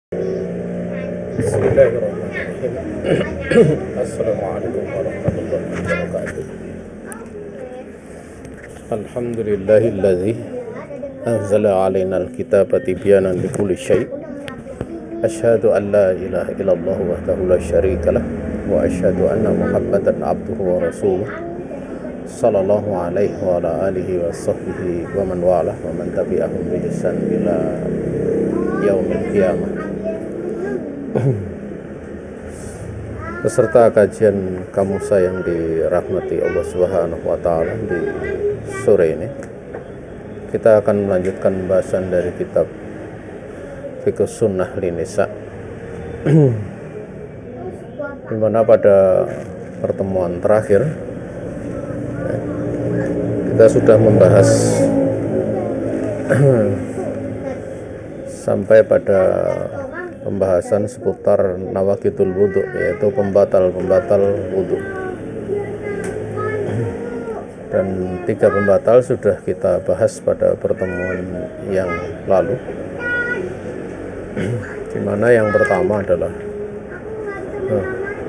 Bismillahirrahmanirrahim. Assalamualaikum warahmatullahi wabarakatuh. Alhamdulillahilladzi anzala alaina alkitaba tibyanan likulli syai'. Asyhadu an la ilaha illallah wahdahu la syarikalah wa asyhadu anna Muhammadan abduhu wa rasuluh sallallahu alaihi wa ala alihi wa sahbihi wa man walah wa man tabi'ahum bi ihsan ila yaumil qiyamah. Peserta kajian Kamusa yang dirahmati Allah Subhanahu wa taala, di sore ini kita akan melanjutkan bahasan dari kitab Fiqh Sunnah Linisa, di mana pada pertemuan terakhir kita sudah membahas sampai pada pembahasan seputar nawaqidul wudhu, yaitu pembatal-pembatal wudhu. Dan 3 pembatal sudah kita bahas pada pertemuan yang lalu, di mana yang pertama adalah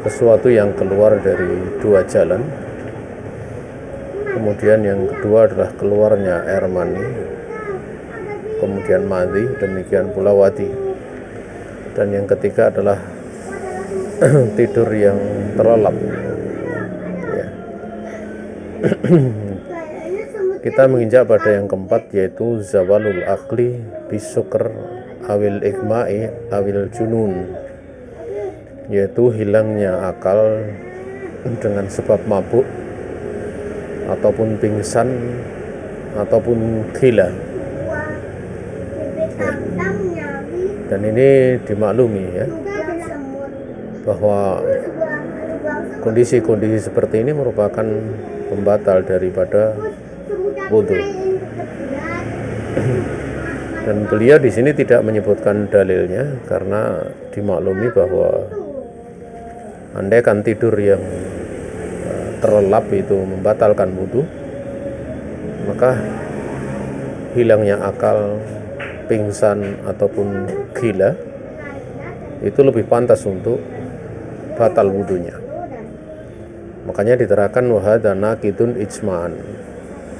sesuatu yang keluar dari 2 jalan. Kemudian yang kedua adalah keluarnya air mani, kemudian madhi, demikian pula wadi. Dan yang ketiga adalah tidur yang terlelap, ya. Kita menginjak pada yang keempat, yaitu zawalul akli bisukr awil igma'i awil junun, yaitu hilangnya akal dengan sebab mabuk ataupun pingsan ataupun gila. Dan ini dimaklumi, ya, bahwa kondisi-kondisi seperti ini merupakan pembatal daripada wudhu. Dan beliau di sini tidak menyebutkan dalilnya, karena dimaklumi bahwa andaikan tidur yang terlelap itu membatalkan wudhu, maka hilangnya akal, pingsan ataupun gila itu lebih pantas untuk batal wudunya. Makanya diterangkan wahada naqidun ijma'an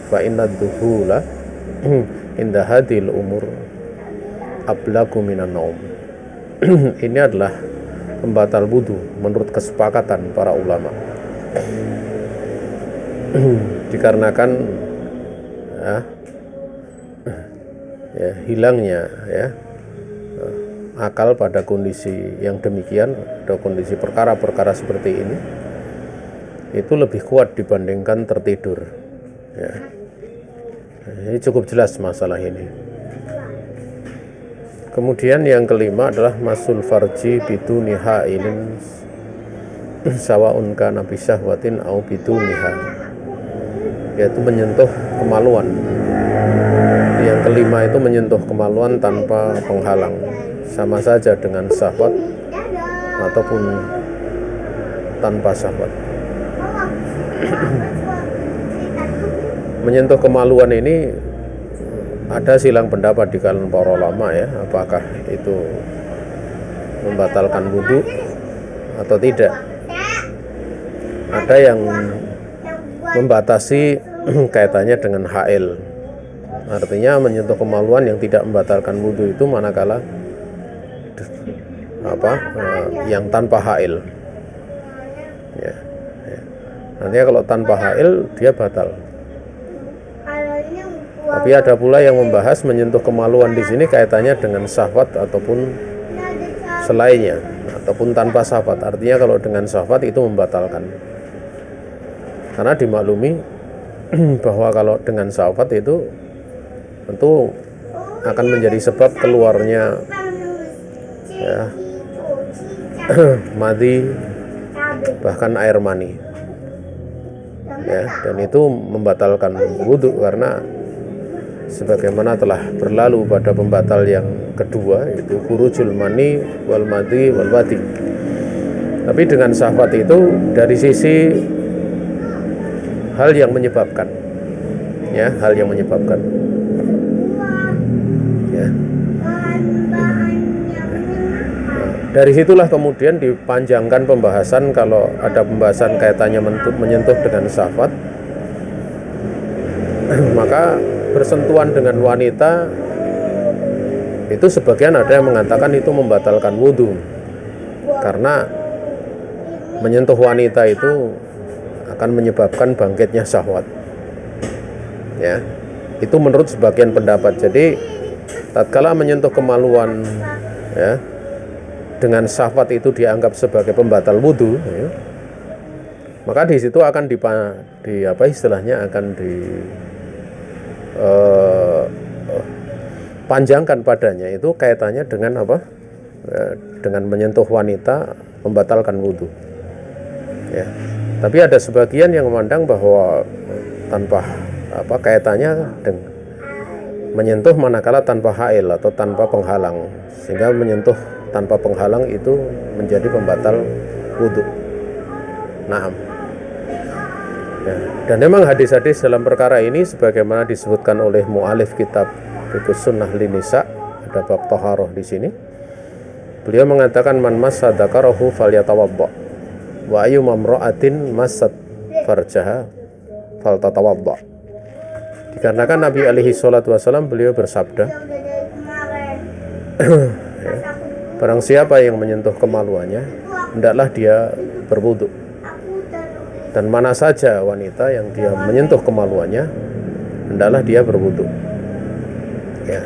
fa inna dhuhula inda hadil umur ablagu minan naum. Ini adalah pembatal wudu menurut kesepakatan para ulama. Dikarenakan hilangnya, akal pada kondisi yang demikian, atau kondisi perkara-perkara seperti ini, itu lebih kuat dibandingkan tertidur, ya. Ini cukup jelas masalah ini. Kemudian yang kelima adalah masul farji biduni ha'ilin sawa'un kana bisyahwatin au biduniha, yaitu menyentuh kemaluan. Yang kelima itu menyentuh kemaluan tanpa penghalang, sama saja dengan syahwat ataupun tanpa syahwat. Menyentuh kemaluan ini ada silang pendapat di kalangan para ulama, ya, apakah itu membatalkan wudu atau tidak. Ada yang membatasi kaitannya dengan hail. Artinya menyentuh kemaluan yang tidak membatalkan wudhu itu manakala yang tanpa hail, ya. Artinya kalau tanpa hail dia batal. Tapi ada pula yang membahas menyentuh kemaluan di sini kaitannya dengan syahwat ataupun selainnya, ataupun tanpa syahwat. Artinya kalau dengan syahwat itu membatalkan. Karena dimaklumi bahwa kalau dengan syahwat itu tentu akan menjadi sebab keluarnya, ya, madhi, bahkan air mani, ya, dan itu membatalkan wudhu, karena sebagaimana telah berlalu pada pembatal yang kedua, yaitu khurujul mani wal madhi wal wadi. Tapi dengan syahwat itu dari sisi hal yang menyebabkan, ya, hal yang menyebabkan, ya. dari situlah kemudian dipanjangkan pembahasan. Kalau ada pembahasan kaitannya menyentuh dengan syahwat, maka bersentuhan dengan wanita itu sebagian ada yang mengatakan itu membatalkan wudhu, karena menyentuh wanita itu akan menyebabkan bangkitnya syahwat. Ya, itu menurut sebagian pendapat. Jadi tatkala menyentuh kemaluan, ya, dengan syahwat itu dianggap sebagai pembatal wudhu, ya, maka di situ akan panjangkan padanya itu kaitannya dengan apa? Dengan menyentuh wanita membatalkan wudhu. Ya. Tapi ada sebagian yang memandang bahwa tanpa kaitannya dengan menyentuh manakala tanpa hail atau tanpa penghalang, sehingga menyentuh tanpa penghalang itu menjadi pembatal wudhu. Naam. Ya. Dan memang hadis-hadis dalam perkara ini sebagaimana disebutkan oleh mu'alif kitab Fiqhus Sunnah Linisa, ada bab taharah di sini. Beliau mengatakan man massa dzakarahu falyatawadda wa ayu mamra'atin massat farjaha faltatawadda. Dikarenakan Nabi alaihi salatu wasallam beliau bersabda, ya, barang siapa yang menyentuh kemaluannya hendaklah dia berwudu, dan mana saja wanita yang dia menyentuh kemaluannya hendaklah dia berwudu. Ya.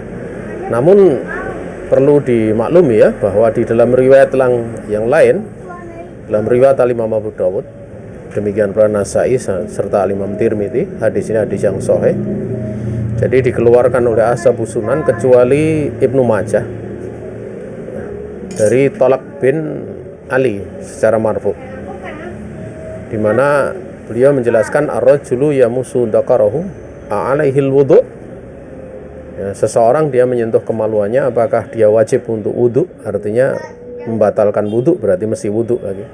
Namun perlu dimaklumi ya bahwa di dalam riwayat yang lain, dalam riwayat Imam Abu Dawud, demikian pula Nasai serta Imam Tirmidzi, hadis ini hadis yang sahih. Jadi dikeluarkan oleh Ashabus Sunan kecuali Ibnu Majah dari Tolak bin Ali secara marfu, di mana beliau menjelaskan ar-rajulu yamusu dzakarahu a'alaihil wudu. Ya, seseorang dia menyentuh kemaluannya, apakah dia wajib untuk wudu? Artinya membatalkan wudu, berarti mesti wudu lagi.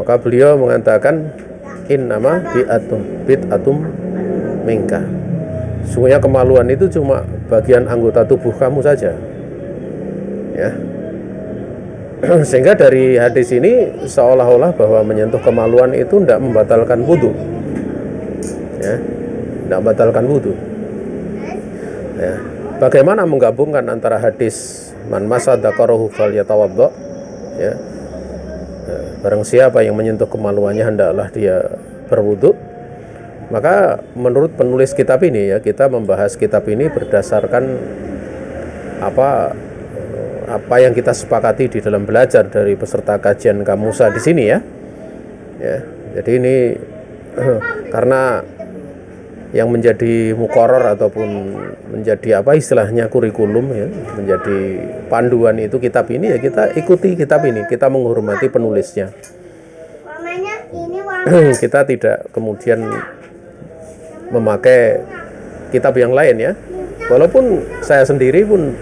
Maka beliau mengatakan innama bid'atum minka. Sungguhnya kemaluan itu cuma bagian anggota tubuh kamu saja. Ya. Sehingga dari hadis ini seolah-olah bahwa menyentuh kemaluan itu tidak membatalkan wudu. Ya. Tidak membatalkan wudu. Ya. Bagaimana menggabungkan antara hadis man massa dzakarahu falyatawadda, ya, barang siapa yang menyentuh kemaluannya hendaklah dia berwudu. Maka menurut penulis kitab ini, ya, kita membahas kitab ini berdasarkan apa yang kita sepakati di dalam belajar dari peserta kajian Kamusa di sini, ya. Ya, jadi ini karena yang menjadi muqarrar ataupun menjadi apa istilahnya kurikulum, ya, menjadi panduan itu kitab ini, ya kita ikuti kitab ini, kita menghormati penulisnya. Kita tidak kemudian memakai kitab yang lain, ya. Walaupun saya sendiri pun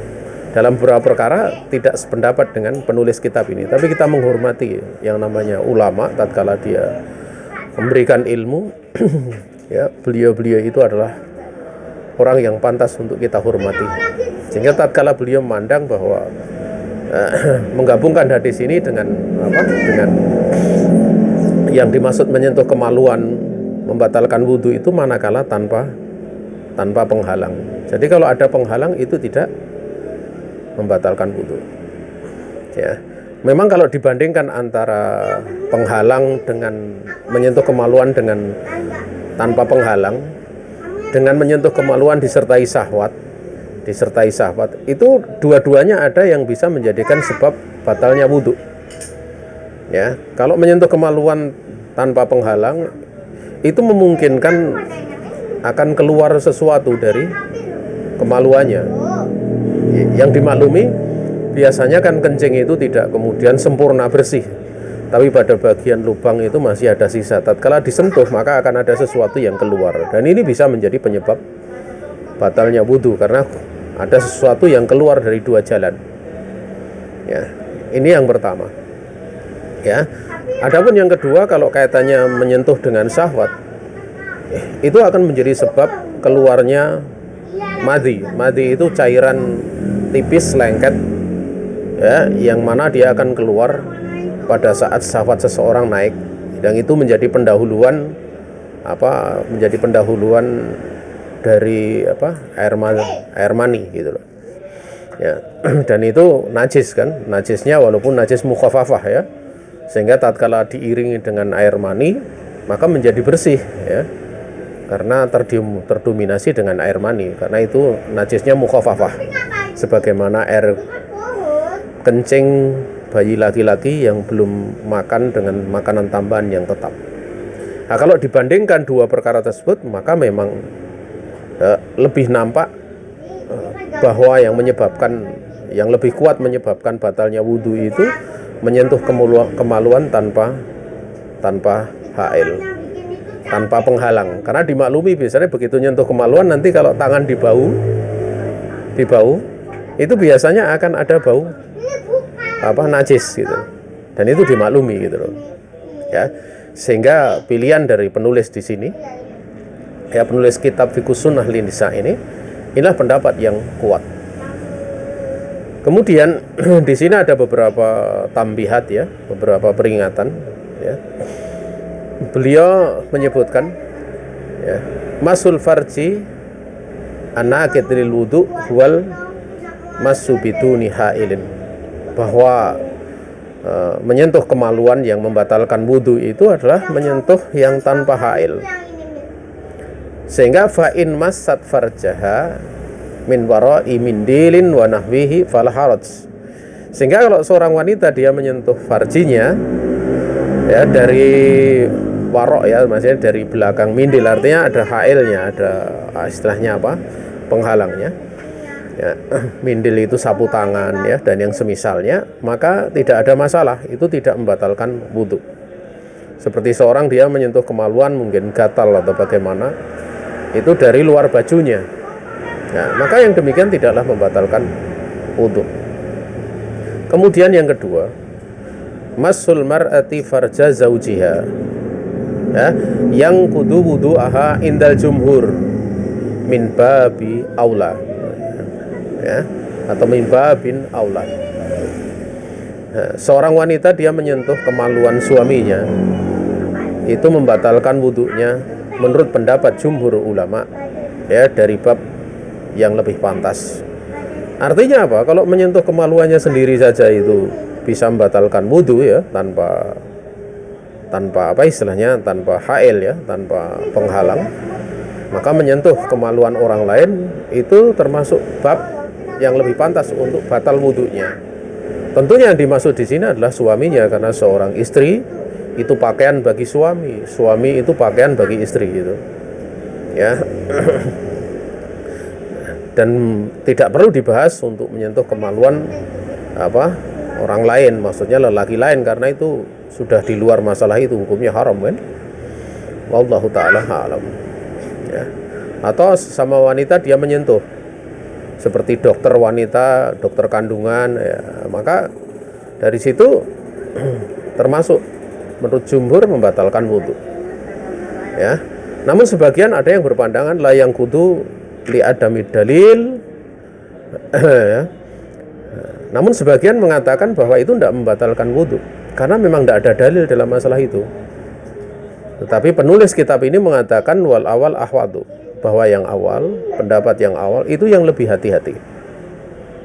dalam beberapa perkara tidak sependapat dengan penulis kitab ini, tapi kita menghormati yang namanya ulama tatkala dia memberikan ilmu. Ya, beliau-beliau itu adalah orang yang pantas untuk kita hormati. Sehingga tatkala beliau memandang bahwa menggabungkan hadis ini dengan yang dimaksud menyentuh kemaluan membatalkan wudu itu manakala tanpa penghalang. Jadi kalau ada penghalang itu tidak membatalkan wudu. Ya. Memang kalau dibandingkan antara penghalang dengan menyentuh kemaluan dengan tanpa penghalang, dengan menyentuh kemaluan disertai syahwat, itu dua-duanya ada yang bisa menjadikan sebab batalnya wudu. Ya, kalau menyentuh kemaluan tanpa penghalang itu memungkinkan akan keluar sesuatu dari kemaluannya. Yang dimaklumi biasanya kan kencing itu tidak kemudian sempurna bersih, tapi pada bagian lubang itu masih ada sisa. Tatkala disentuh maka akan ada sesuatu yang keluar, dan ini bisa menjadi penyebab batalnya wudu karena ada sesuatu yang keluar dari dua jalan. Ya, ini yang pertama. Ya, adapun yang kedua, kalau kaitannya menyentuh dengan syahwat, itu akan menjadi sebab keluarnya madhi. Madhi itu cairan tipis lengket, ya, yang mana dia akan keluar pada saat syahwat seseorang naik, dan itu menjadi pendahuluan dari air mani gitu loh. Ya, dan itu najis kan, najisnya walaupun najis mukhafafah ya, sehingga tatkala diiringi dengan air mani maka menjadi bersih ya, karena terdominasi dengan air mani, karena itu najisnya mukhafafah, sebagaimana air kencing bayi laki-laki yang belum makan dengan makanan tambahan yang tetap. Nah, kalau dibandingkan dua perkara tersebut, maka memang lebih nampak bahwa yang lebih kuat menyebabkan batalnya wudhu itu menyentuh kemaluan tanpa hail, tanpa penghalang. Karena dimaklumi biasanya begitu nyentuh kemaluan, nanti kalau tangan di bau itu biasanya akan ada bau najis gitu, dan itu dimaklumi gitu loh ya. Sehingga pilihan dari penulis di sini ya, penulis kitab Fiqhus Sunnah Lin-Nisa inilah pendapat yang kuat. Kemudian di sini ada beberapa tambihat ya, beberapa peringatan ya. Beliau menyebutkan ya, masul farji anaqid lil wudu wal masu biduni hailin, bahwa menyentuh kemaluan yang membatalkan wudhu itu adalah menyentuh yang tanpa hail. Sehingga fa'in massat farjaha min wara'i mindilin wa nahwihi fala haraj. Sehingga kalau seorang wanita dia menyentuh farjinya ya dari warok ya, maksudnya dari belakang mindil, artinya ada hailnya, ada istilahnya penghalangnya ya, mindil itu sapu tangan ya, dan yang semisalnya, maka tidak ada masalah, itu tidak membatalkan wudhu. Seperti seorang dia menyentuh kemaluan, mungkin gatal atau bagaimana, itu dari luar bajunya, nah, maka yang demikian tidaklah membatalkan wudhu. Kemudian yang kedua, masul mar'ati farja zaujiha ya, yang kudu wudu'aha indal jumhur min babi aula ya, atau min babin aula. Nah, seorang wanita dia menyentuh kemaluan suaminya, itu membatalkan wudhunya menurut pendapat jumhur ulama ya, dari bab yang lebih pantas. Artinya apa? Kalau menyentuh kemaluannya sendiri saja itu bisa membatalkan wudhu ya, tanpa tanpa hail ya, tanpa penghalang, maka menyentuh kemaluan orang lain itu termasuk bab yang lebih pantas untuk batal wudhunya. Tentunya yang dimaksud di sini adalah suaminya, karena seorang istri itu pakaian bagi suami, suami itu pakaian bagi istri gitu ya. Dan tidak perlu dibahas untuk menyentuh kemaluan orang lain, maksudnya lelaki lain, karena itu sudah di luar masalah itu, hukumnya haram kan. Wallahu ta'ala alam ya. Atau sama wanita dia menyentuh, seperti dokter wanita, dokter kandungan ya, maka dari situ termasuk menurut jumhur membatalkan wudhu ya. Namun sebagian ada yang berpandangan la yang kudu li adami dalil ya. Namun sebagian mengatakan bahwa itu tidak membatalkan wudhu, karena memang tidak ada dalil dalam masalah itu. Tetapi penulis kitab ini mengatakan wal awal ahwadu, bahwa yang awal, pendapat yang awal itu yang lebih hati-hati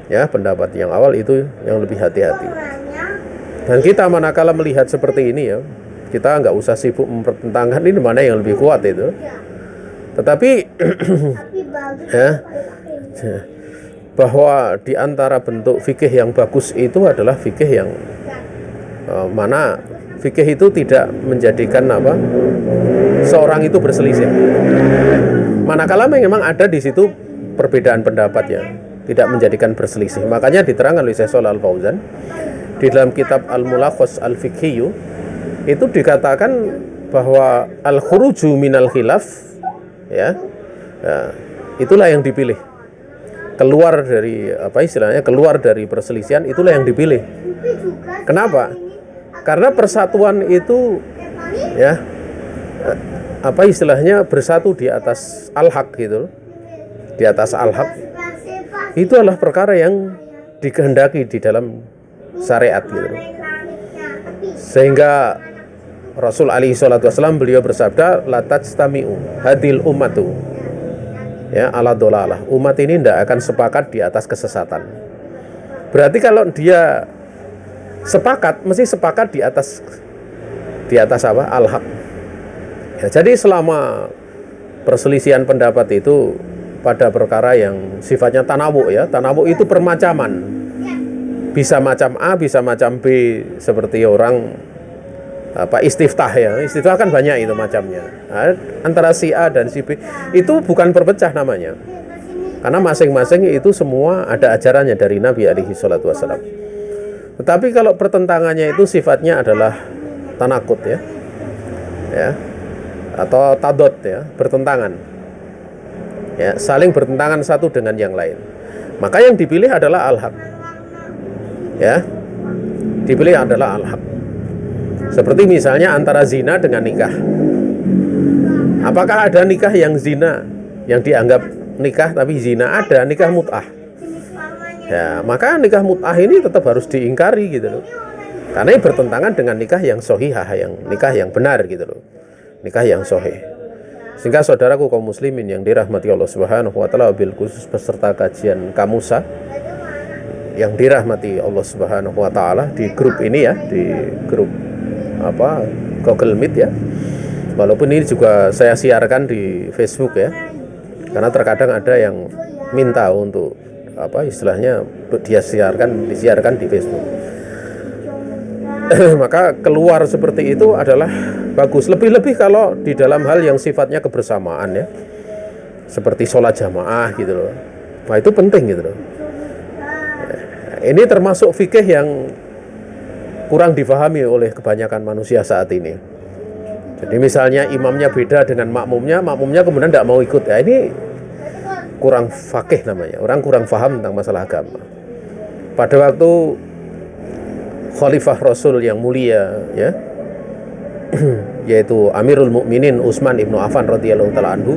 ya, pendapat yang awal itu yang lebih hati-hati. Dan kita manakala melihat seperti ini ya, kita nggak usah sibuk mempertentangkan ini mana yang lebih kuat itu. Tetapi ya, bahwa di antara bentuk fikih yang bagus itu adalah fikih yang mana fikih itu tidak menjadikan seorang itu berselisih. Manakala memang ada di situ perbedaan pendapat ya, tidak menjadikan berselisih. Makanya diterangkan oleh Syekh Shalih Al-Fauzan di dalam kitab Al-Mulakhas Al-Fiqhiyyu itu dikatakan bahwa al-khuruju minal khilaf ya, itulah yang dipilih. Keluar dari keluar dari perselisihan itulah yang dipilih. Kenapa? Karena persatuan itu ya, bersatu di atas al-haq gitu, di atas al-haq, itu adalah perkara yang dikehendaki di dalam syariat gitu. Sehingga Rasul alaihi salatu wasallam beliau bersabda, la tajtami'u hadil ummatu ya ala dolalah. Umat ini tidak akan sepakat di atas kesesatan. Berarti kalau dia sepakat, mesti sepakat di atas apa? Al-haq. Ya, jadi selama perselisihan pendapat itu pada perkara yang sifatnya tanawu ya, tanawu itu permacaman. Bisa macam A, bisa macam B, seperti orang istiftah ya. Istiftah kan banyak itu macamnya. Nah, antara si A dan si B itu bukan berpecah namanya. Karena masing-masing itu semua ada ajarannya dari Nabi alaihi salatu wasallam. Tetapi kalau pertentangannya itu sifatnya adalah tanakut ya. Ya. Atau tadot ya, bertentangan. Ya, saling bertentangan satu dengan yang lain. Maka yang dipilih adalah al-haq. Ya. Dipilih adalah al-haq. Seperti misalnya antara zina dengan nikah. Apakah ada nikah yang zina, yang dianggap nikah tapi zina? Ada nikah mut'ah. Ya, maka nikah mut'ah ini tetap harus diingkari gitu loh. Karena ini bertentangan dengan nikah yang sahihah, nikah yang benar gitu loh. Nikah yang sahih. Sehingga saudaraku kaum muslimin yang dirahmati Allah Subhanahu wa taala, bil khusus peserta kajian Kamusa yang dirahmati Allah Subhanahu wa taala, di grup ini ya, di grup Google Meet ya. Walaupun ini juga saya siarkan di Facebook ya. Karena terkadang ada yang minta untuk istilahnya disiarkan di Facebook. Maka keluar seperti itu adalah bagus. Lebih-lebih kalau di dalam hal yang sifatnya kebersamaan ya, seperti sholat jamaah gitu loh. Nah itu penting gitu loh. Ini termasuk fikih yang kurang difahami oleh kebanyakan manusia saat ini. Jadi misalnya imamnya beda dengan makmumnya kemudian tidak mau ikut. Ya ini kurang fakih namanya. Orang kurang faham tentang masalah agama. Pada waktu Khalifah Rasul yang mulia ya, yaitu Amirul Mukminin Utsman ibnu Affan radhiyallahu taala anhu,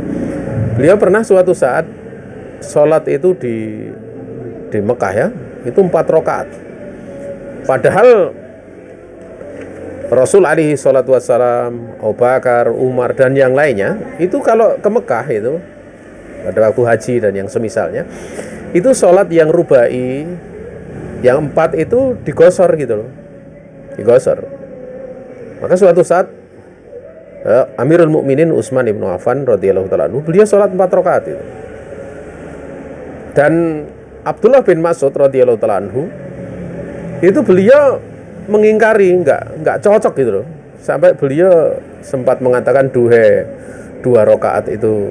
beliau pernah suatu saat sholat itu di Mekah ya, itu 4 rakaat. Padahal Rasul alaihi salatu wassalam, Abu Bakar, Umar dan yang lainnya itu kalau ke Mekah itu pada waktu haji dan yang semisalnya itu sholat yang rubai, yang 4 itu digosor gitu loh, digosor. Maka suatu saat Amirul Mukminin Utsman ibnu Affan radhiyallahu taala anhu, beliau sholat 4 rakaat itu. Dan Abdullah bin Mas'ud radhiyallahu taala anhu itu beliau mengingkari, enggak cocok gitu loh. Sampai beliau sempat mengatakan 2 rakaat itu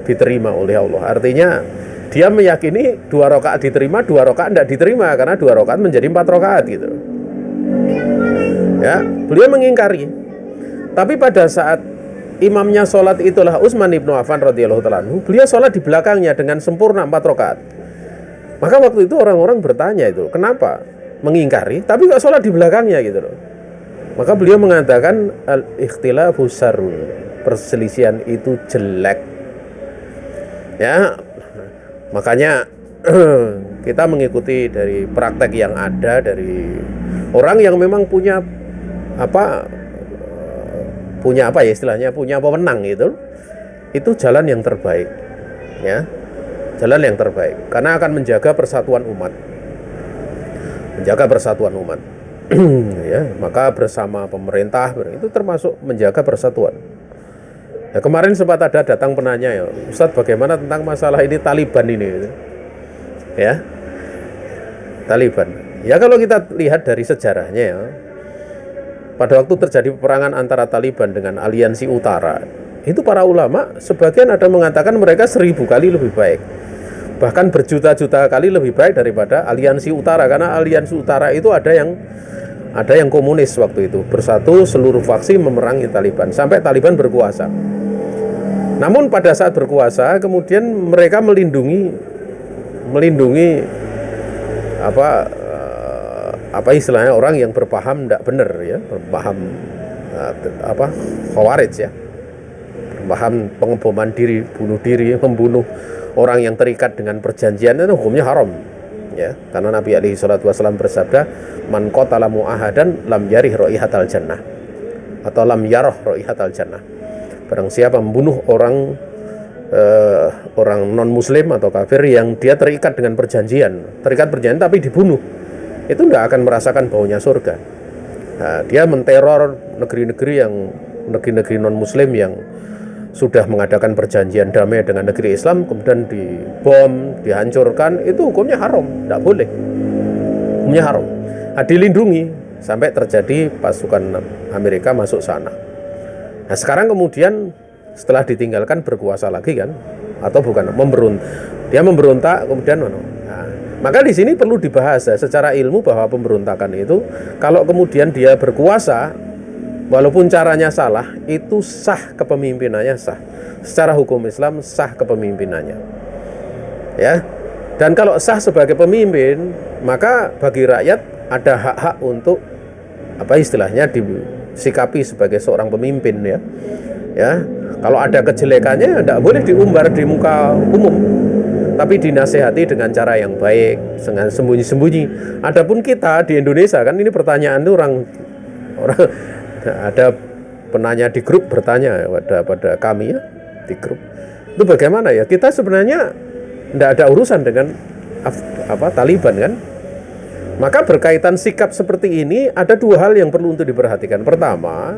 diterima oleh Allah. Artinya dia meyakini 2 rakaat diterima, 2 rakaat tidak diterima, karena 2 rakaat menjadi 4 rakaat gitu. Ya, beliau mengingkari. Tapi pada saat imamnya sholat itulah Utsman ibnu Affan radhiyallahu taala anhu, beliau sholat di belakangnya dengan sempurna 4 rakaat. Maka waktu itu orang-orang bertanya itu, kenapa mengingkari tapi kok sholat di belakangnya gitu loh. Maka beliau mengatakan al-ikhtilafu syarrun, perselisihan itu jelek. Ya, makanya kita mengikuti dari praktek yang ada dari orang yang memang punya istilahnya punya pemenang gitu. Itu jalan yang terbaik ya. Jalan yang terbaik karena akan menjaga persatuan umat. Menjaga persatuan umat. Ya, maka bersama pemerintah itu termasuk menjaga persatuan. Ya, kemarin sempat ada datang penanya ya, Ustadz bagaimana tentang masalah ini Taliban ini? Ya, Taliban. Ya kalau kita lihat dari sejarahnya ya, pada waktu terjadi peperangan antara Taliban dengan Aliansi Utara, itu para ulama sebagian ada mengatakan mereka 1000 kali lebih baik, bahkan berjuta-juta kali lebih baik daripada Aliansi Utara, karena Aliansi Utara itu ada yang komunis waktu itu, bersatu seluruh faksi memerangi Taliban sampai Taliban berkuasa. Namun pada saat berkuasa kemudian mereka melindungi istilahnya orang yang berpaham tidak benar ya, berpaham khawarij ya, berpaham pengeboman diri, bunuh diri, membunuh orang yang terikat dengan perjanjian, itu hukumnya haram. ya, karena Nabi alaihi salatu wasallam bersabda, man qatala mu'ahadan lam yarih raihatal jannah, atau lam yarah raihatal jannah. Barang siapa membunuh orang non muslim atau kafir yang dia terikat perjanjian tapi dibunuh, itu tidak akan merasakan baunya surga. Nah, dia menteror negeri-negeri non muslim yang sudah mengadakan perjanjian damai dengan negeri Islam, kemudian dibom, dihancurkan, itu hukumnya haram, tidak boleh. Hukumnya haram. Nah, dilindungi sampai terjadi pasukan Amerika masuk sana. Nah, sekarang kemudian setelah ditinggalkan berkuasa lagi kan, atau bukan, dia memberontak kemudian nah, maka di sini perlu dibahas ya, secara ilmu, bahwa pemberontakan itu kalau kemudian dia berkuasa walaupun caranya salah, itu sah kepemimpinannya, sah secara hukum Islam, sah kepemimpinannya ya. Dan kalau sah sebagai pemimpin, maka bagi rakyat ada hak-hak untuk apa istilahnya disikapi sebagai seorang pemimpin ya. Kalau ada kejelekannya tidak boleh diumbar di muka umum, tapi dinasehati dengan cara yang baik, dengan sembunyi-sembunyi. Adapun kita di Indonesia kan, ini pertanyaan itu orang ada penanya di grup bertanya pada kami ya di grup, itu bagaimana ya, kita sebenarnya tidak ada urusan dengan Taliban kan. Maka berkaitan sikap seperti ini ada dua hal yang perlu untuk diperhatikan. Pertama,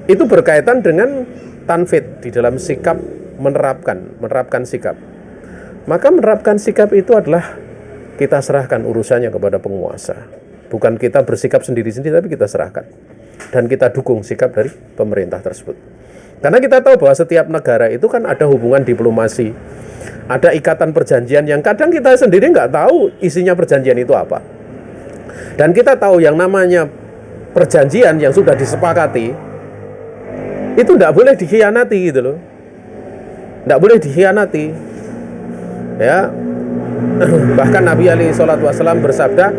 itu berkaitan dengan tanfid di dalam sikap, menerapkan sikap. Maka menerapkan sikap itu adalah kita serahkan urusannya kepada penguasa. Bukan kita bersikap sendiri-sendiri, tapi kita serahkan. Dan kita dukung sikap dari pemerintah tersebut. Karena kita tahu bahwa setiap negara itu kan ada hubungan diplomasi, ada ikatan perjanjian yang kadang kita sendiri nggak tahu isinya perjanjian itu apa. Dan kita tahu yang namanya perjanjian yang sudah disepakati itu tidak boleh dikhianati gitu loh, tidak boleh dikhianati ya. Bahkan Nabi alaihi salatu wasallam bersabda,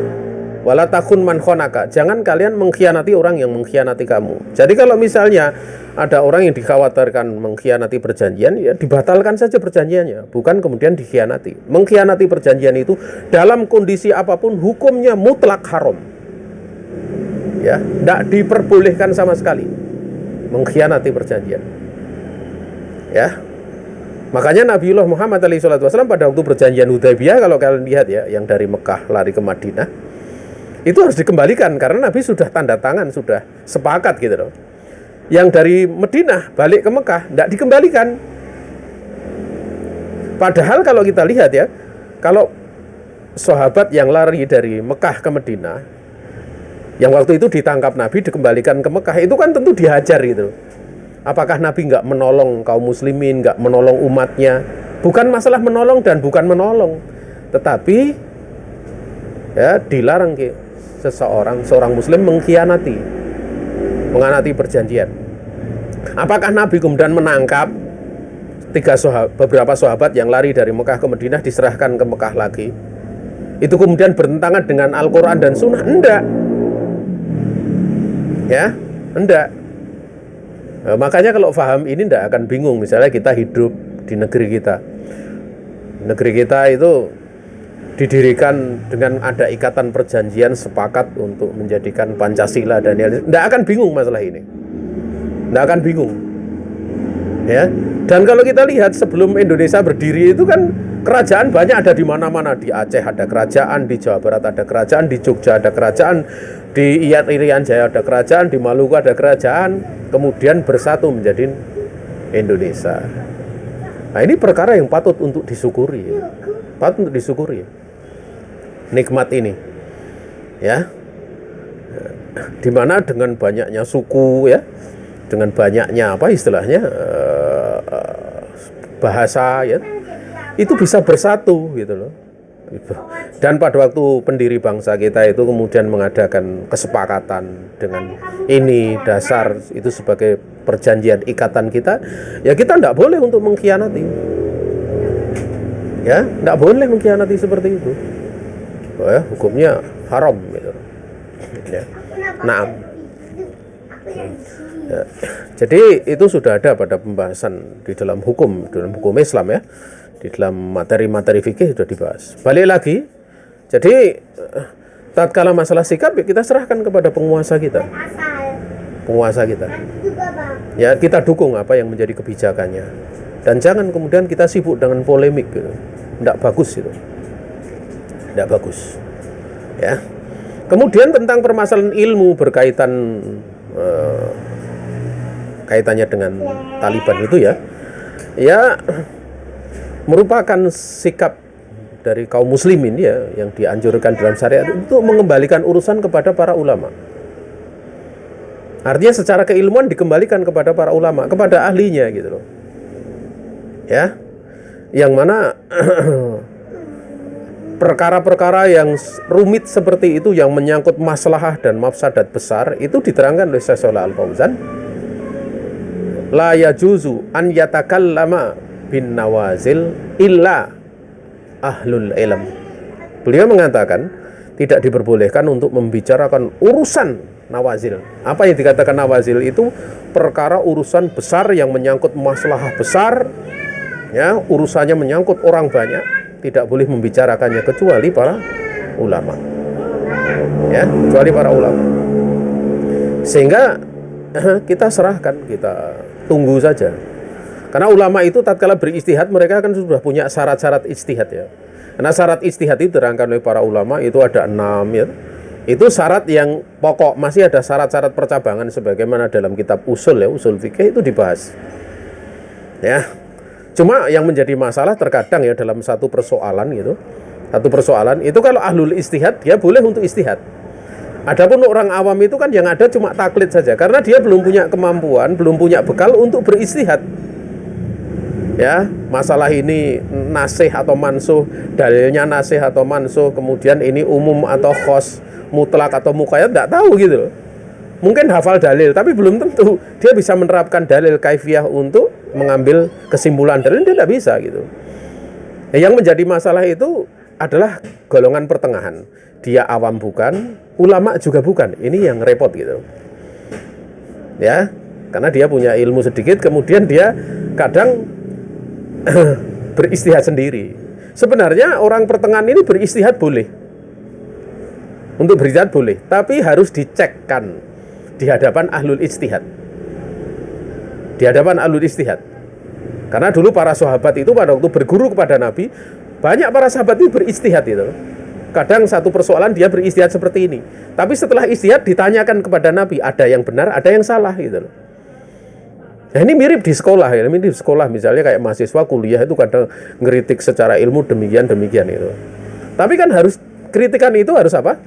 wala takun man khonaka, jangan kalian mengkhianati orang yang mengkhianati kamu. Jadi kalau misalnya ada orang yang dikhawatirkan mengkhianati perjanjian, ya dibatalkan saja perjanjiannya, bukan kemudian dikhianati. Mengkhianati perjanjian itu dalam kondisi apapun hukumnya mutlak haram. Ya, tidak diperbolehkan sama sekali mengkhianati perjanjian. Ya. Makanya Nabiullah Muhammad SAW pada waktu perjanjian Hudaybiyah, kalau kalian lihat ya, yang dari Mekah lari ke Madinah, itu harus dikembalikan karena Nabi sudah tanda tangan, sudah sepakat gitu loh. Yang dari Madinah balik ke Mekah tidak dikembalikan. Padahal kalau kita lihat ya, kalau sahabat yang lari dari Mekah ke Madinah, yang waktu itu ditangkap Nabi dikembalikan ke Mekah, itu kan tentu dihajar gitu. Apakah Nabi nggak menolong kaum muslimin, nggak menolong umatnya? Bukan masalah menolong dan bukan menolong, tetapi ya dilarang seorang muslim mengkhianati perjanjian. Apakah Nabi kemudian menangkap beberapa sahabat yang lari dari Mekah ke Madinah, diserahkan ke Mekah lagi? Itu kemudian bertentangan dengan Al-Quran dan Sunnah? Enggak. Ya, enggak. Makanya kalau paham ini enggak akan bingung. Misalnya kita hidup di negeri kita. Negeri kita itu didirikan dengan ada ikatan perjanjian sepakat untuk menjadikan Pancasila dan lain-lain. Enggak akan bingung masalah ini. Enggak akan bingung. Ya. Dan kalau kita lihat sebelum Indonesia berdiri itu kan kerajaan banyak ada di mana-mana. Di Aceh ada kerajaan, di Jawa Barat ada kerajaan, di Jogja ada kerajaan, di Irian Jaya ada kerajaan, di Maluku ada kerajaan, kemudian bersatu menjadi Indonesia. Nah, ini perkara yang patut untuk disyukuri. Patut untuk disyukuri. Nikmat ini. Ya. Di mana dengan banyaknya suku ya, dengan banyaknya apa istilahnya? Bahasa ya. Itu bisa bersatu gitu loh. Dan pada waktu pendiri bangsa kita itu kemudian mengadakan kesepakatan dengan ini dasar itu sebagai perjanjian ikatan kita, ya kita tidak boleh untuk mengkhianati. Ya, tidak boleh mengkhianati seperti itu. Oh ya, hukumnya haram gitu. Ya. Nah, ya. Jadi itu sudah ada pada pembahasan di dalam hukum Islam ya. Di dalam materi-materi fikih sudah dibahas. Balik lagi, Jadi tatkala masalah sikap ya kita serahkan kepada penguasa kita. Ya, kita dukung apa yang menjadi kebijakannya. Dan jangan kemudian kita sibuk dengan polemik gitu. Tidak bagus itu. Tidak bagus. Ya. Kemudian tentang permasalahan ilmu berkaitan kaitannya dengan Taliban itu ya merupakan sikap dari kaum muslimin ya yang dianjurkan dalam syariat untuk mengembalikan urusan kepada para ulama. Artinya secara keilmuan dikembalikan kepada para ulama, kepada ahlinya gitu loh. Ya. Yang mana perkara-perkara yang rumit seperti itu yang menyangkut maslahah dan mafsadat besar itu diterangkan oleh Syekh Shalih Al-Fauzan. La yajuzu an yatakallama bin nawazil illa ahlul ilm. Beliau mengatakan tidak diperbolehkan untuk membicarakan urusan nawazil. Apa yang dikatakan nawazil itu perkara urusan besar yang menyangkut maslahah besar, ya, urusannya menyangkut orang banyak, tidak boleh membicarakannya kecuali para ulama. Ya, kecuali para ulama. Sehingga kita serahkan, kita tunggu saja. Karena ulama itu tatkala beristihad mereka kan sudah punya syarat-syarat istihad ya. Karena syarat istihad itu diterangkan oleh para ulama itu ada 6 ya. Itu syarat yang pokok, masih ada syarat-syarat percabangan sebagaimana dalam kitab usul ya, usul fikih itu dibahas. Ya. Cuma yang menjadi masalah terkadang ya dalam satu persoalan gitu. Satu persoalan itu kalau ahlul istihad dia boleh untuk istihad. Adapun orang awam itu kan yang ada cuma taklid saja karena dia belum punya kemampuan, belum punya bekal untuk beristihad. Ya, masalah ini nasih atau mansuh, dalilnya nasih atau mansuh, kemudian ini umum atau khos, mutlak atau muqayyad, enggak tahu gitu loh. Mungkin hafal dalil, tapi belum tentu dia bisa menerapkan dalil kaifiyah untuk mengambil kesimpulan dalil, dia tidak bisa gitu. Yang menjadi masalah itu adalah golongan pertengahan. Dia awam bukan, ulama juga bukan. Ini yang repot gitu. Ya, karena dia punya ilmu sedikit, kemudian dia kadang beristihad sendiri. Sebenarnya orang pertengahan ini beristihad boleh. Untuk beristihad boleh, tapi harus dicekkan di hadapan ahlul ijtihad. Di hadapan ahlul ijtihad. Karena dulu para sahabat itu pada waktu berguru kepada Nabi, banyak para sahabat itu beristihad itu. Kadang satu persoalan dia beristihad seperti ini. Tapi setelah istihad ditanyakan kepada Nabi, ada yang benar, ada yang salah gitu loh. Nah, ini mirip di sekolah ya, mirip di sekolah misalnya kayak mahasiswa kuliah itu kadang ngeritik secara ilmu demikian itu. Tapi kan harus kritikan itu harus apa?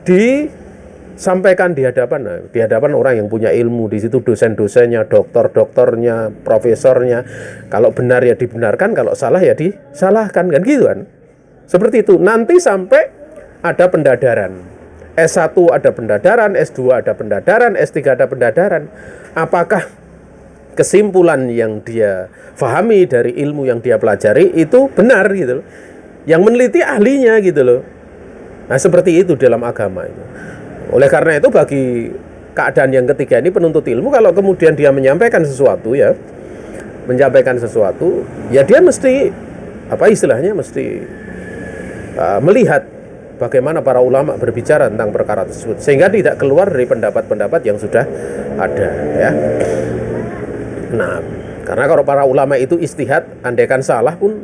Disampaikan di hadapan orang yang punya ilmu, di situ dosen-dosennya, doktornya, profesornya. Kalau benar ya dibenarkan, kalau salah ya disalahkan kan gitu kan. Seperti itu. Nanti sampai ada pendadaran. S1 ada pendadaran, S2 ada pendadaran, S3 ada pendadaran. Apakah kesimpulan yang dia fahami dari ilmu yang dia pelajari itu benar gitu loh. Yang meneliti ahlinya gitu loh. Nah, seperti itu dalam agama itu. Oleh karena itu bagi keadaan yang ketiga ini penuntut ilmu kalau kemudian dia menyampaikan sesuatu ya, dia mesti mesti melihat bagaimana para ulama berbicara tentang perkara tersebut sehingga tidak keluar dari pendapat-pendapat yang sudah ada ya. Nah, karena kalau para ulama itu istihad, andaikan salah pun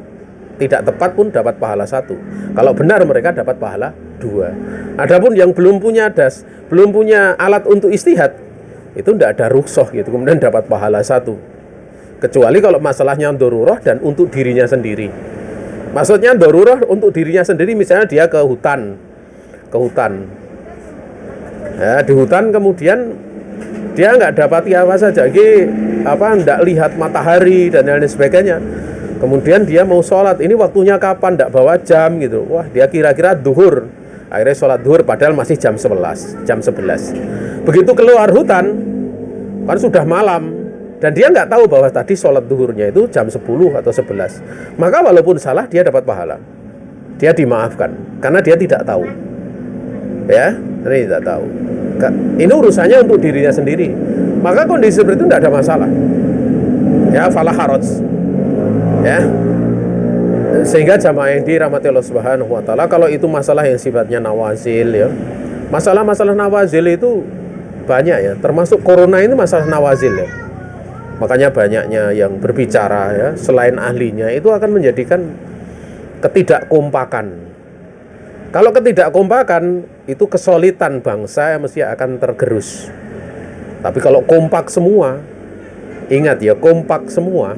tidak tepat pun dapat pahala 1. Kalau benar mereka dapat pahala 2. Adapun yang belum punya belum punya alat untuk istihad, itu tidak ada rukhsah gitu, kemudian dapat pahala 1. Kecuali kalau masalahnya darurah dan untuk dirinya sendiri. Maksudnya darurah untuk dirinya sendiri, misalnya dia ke hutan. Ya, di hutan kemudian dia nggak dapati apa saja, nggak lihat matahari dan lain sebagainya. Kemudian dia mau sholat, ini waktunya kapan? Nggak bawa jam gitu. Wah, dia kira-kira duhur. Akhirnya sholat duhur padahal masih jam 11. Begitu keluar hutan, kan sudah malam. Dan dia nggak tahu bahwa tadi sholat duhurnya itu jam 10 atau 11. Maka walaupun salah, dia dapat pahala. Dia dimaafkan, karena dia tidak tahu. Ya, ini tidak tahu. Ini urusannya untuk dirinya sendiri. Maka kondisi seperti itu tidak ada masalah. Ya, fala haraj. Ya. Sehingga jamaah yang dirahmati Allah Subhanahu wa taala, kalau itu masalah yang sifatnya nawazil ya. Masalah-masalah nawazil itu banyak ya, termasuk corona ini masalah nawazil ya. Makanya banyaknya yang berbicara ya, selain ahlinya itu akan menjadikan ketidakkompakan. Kalau ketidakkompakan itu kesulitan bangsa mesti akan tergerus. Tapi kalau kompak semua, ingat ya, kompak semua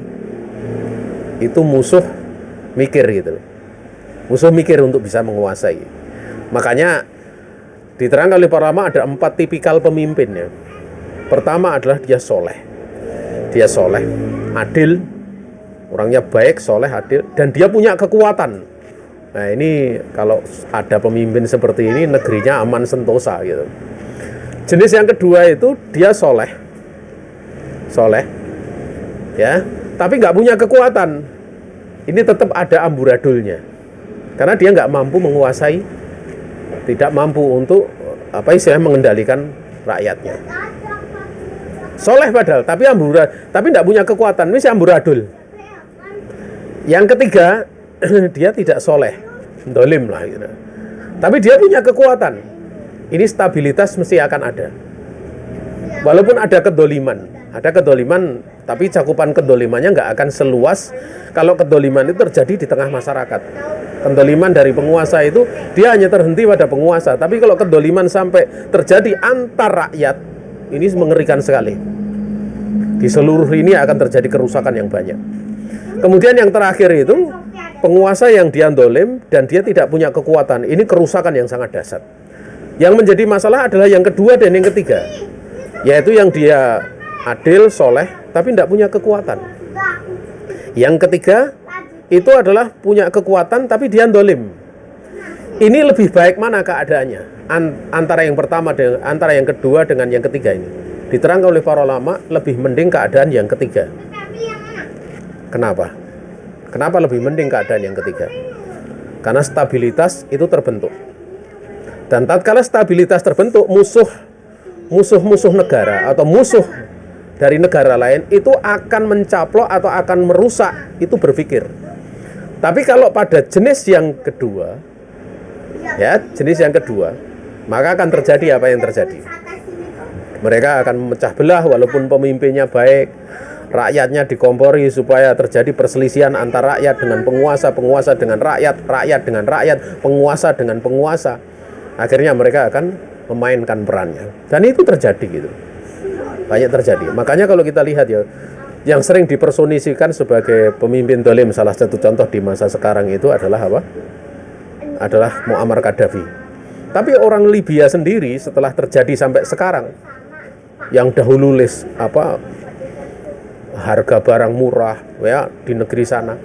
itu musuh mikir gitu. Musuh mikir untuk bisa menguasai. Makanya diterangkan oleh para ulama ada 4 tipikal pemimpin ya. Pertama adalah dia soleh. Dia soleh, adil, orangnya baik, soleh, adil, dan dia punya kekuatan. Nah ini kalau ada pemimpin seperti ini, negerinya aman sentosa gitu. Jenis yang kedua itu dia soleh, ya, tapi nggak punya kekuatan. Ini tetap ada amburadulnya, karena dia nggak mampu menguasai, tidak mampu untuk mengendalikan rakyatnya. Soleh padahal, tapi nggak punya kekuatan. Ini si amburadul. Yang ketiga, dia tidak soleh, dolim lah gitu. Tapi dia punya kekuatan. Ini stabilitas mesti akan ada. Walaupun ada kedoliman, tapi cakupan kedolimannya nggak akan seluas kalau kedoliman itu terjadi di tengah masyarakat. Kedoliman dari penguasa itu dia hanya terhenti pada penguasa. Tapi kalau kedoliman sampai terjadi antar rakyat, ini mengerikan sekali. Di seluruh ini akan terjadi kerusakan yang banyak. Kemudian yang terakhir itu penguasa yang dia dolim dan dia tidak punya kekuatan. Ini kerusakan yang sangat dahsyat. Yang menjadi masalah adalah yang kedua dan yang ketiga, yaitu yang dia adil, soleh, tapi tidak punya kekuatan. Yang ketiga itu adalah punya kekuatan tapi dia dolim. Ini lebih baik mana keadaannya? Antara yang pertama, antara yang kedua dengan yang ketiga ini. Diterangkan oleh para ulama, lebih mending keadaan yang ketiga. Kenapa? Kenapa lebih mending keadaan yang ketiga? Karena stabilitas itu terbentuk. Dan tatkala stabilitas terbentuk, musuh negara atau musuh dari negara lain itu akan mencaplok atau akan merusak, itu berpikir. Tapi kalau pada jenis yang kedua, maka akan terjadi apa yang terjadi. Mereka akan memecah belah walaupun pemimpinnya baik, rakyatnya dikompori supaya terjadi perselisihan antara rakyat dengan penguasa, penguasa dengan rakyat, rakyat dengan rakyat, penguasa dengan penguasa. Akhirnya mereka akan memainkan perannya. Dan itu terjadi gitu. Banyak terjadi. Makanya kalau kita lihat ya, yang sering dipersonisikan sebagai pemimpin dolim, salah satu contoh di masa sekarang itu adalah apa? Adalah Muammar Gaddafi. Tapi orang Libya sendiri setelah terjadi sampai sekarang, yang dahulu harga barang murah ya di negeri sana,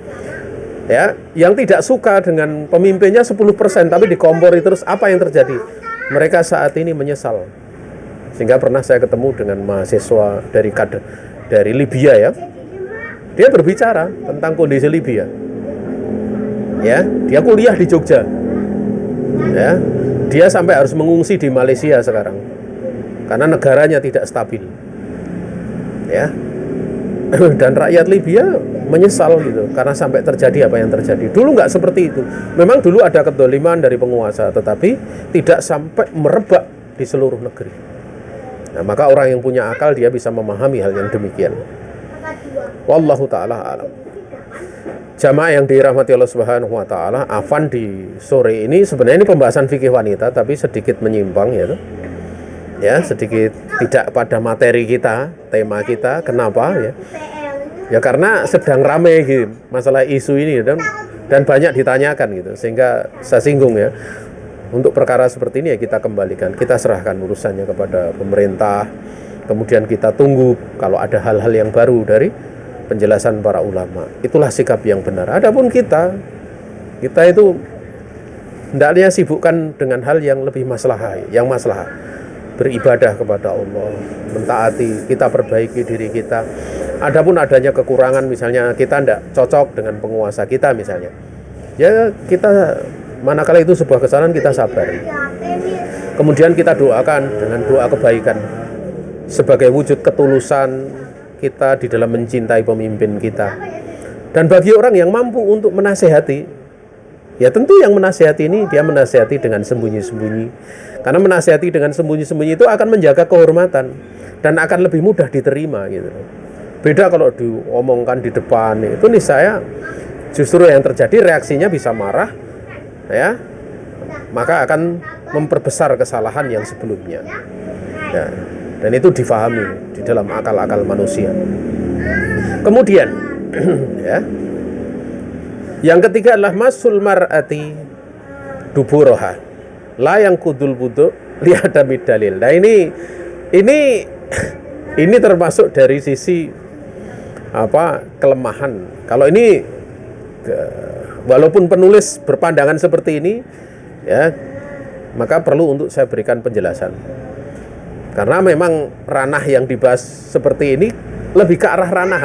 ya, yang tidak suka dengan pemimpinnya 10% tapi dikompori terus, apa yang terjadi? Mereka saat ini menyesal. Sehingga pernah saya ketemu dengan mahasiswa dari Libya ya. Dia berbicara tentang kondisi Libya. Ya, dia kuliah di Jogja. Ya, dia sampai harus mengungsi di Malaysia sekarang. Karena negaranya tidak stabil. Ya. Dan rakyat Libya menyesal gitu karena sampai terjadi apa yang terjadi. Dulu nggak seperti itu. Memang dulu ada kedoliman dari penguasa, tetapi tidak sampai merebak di seluruh negeri. Nah, maka orang yang punya akal dia bisa memahami hal yang demikian. Wallahu taala alam. Jamaah yang dirahmati Allah Subhanahu wa taala, afan di sore ini sebenarnya ini pembahasan fikih wanita tapi sedikit menyimpang ya. Ya, sedikit tidak pada materi kita, tema kita. Kenapa ya? Ya karena sedang ramai gitu masalah isu ini dan banyak ditanyakan gitu, sehingga saya singgung ya. Untuk perkara seperti ini ya kita kembalikan, kita serahkan urusannya kepada pemerintah. Kemudian kita tunggu kalau ada hal-hal yang baru dari penjelasan para ulama. Itulah sikap yang benar. Adapun kita itu hendaknya sibukkan dengan hal yang lebih maslahah, beribadah kepada Allah, mentaati, kita perbaiki diri kita. Adapun adanya kekurangan, misalnya kita tidak cocok dengan penguasa kita misalnya, ya kita, manakala itu sebuah kesalahan, kita sabar. Kemudian kita doakan dengan doa kebaikan sebagai wujud ketulusan kita di dalam mencintai pemimpin kita. Dan bagi orang yang mampu untuk menasehati, ya tentu yang menasehati ini dia menasehati dengan sembunyi-sembunyi. Karena menasehati dengan sembunyi-sembunyi itu akan menjaga kehormatan dan akan lebih mudah diterima gitu. Beda kalau diomongkan di depan, itu nih saya justru yang terjadi reaksinya bisa marah, ya, maka akan memperbesar kesalahan yang sebelumnya. Ya, dan itu difahami di dalam akal-akal manusia. Kemudian ya, yang ketiga adalah masul mar'ati duburaha la yang kudul wudu li adami dalil. Nah ini termasuk dari sisi kelemahan. Kalau ini walaupun penulis berpandangan seperti ini, ya, maka perlu untuk saya berikan penjelasan. Karena memang ranah yang dibahas seperti ini lebih ke arah ranah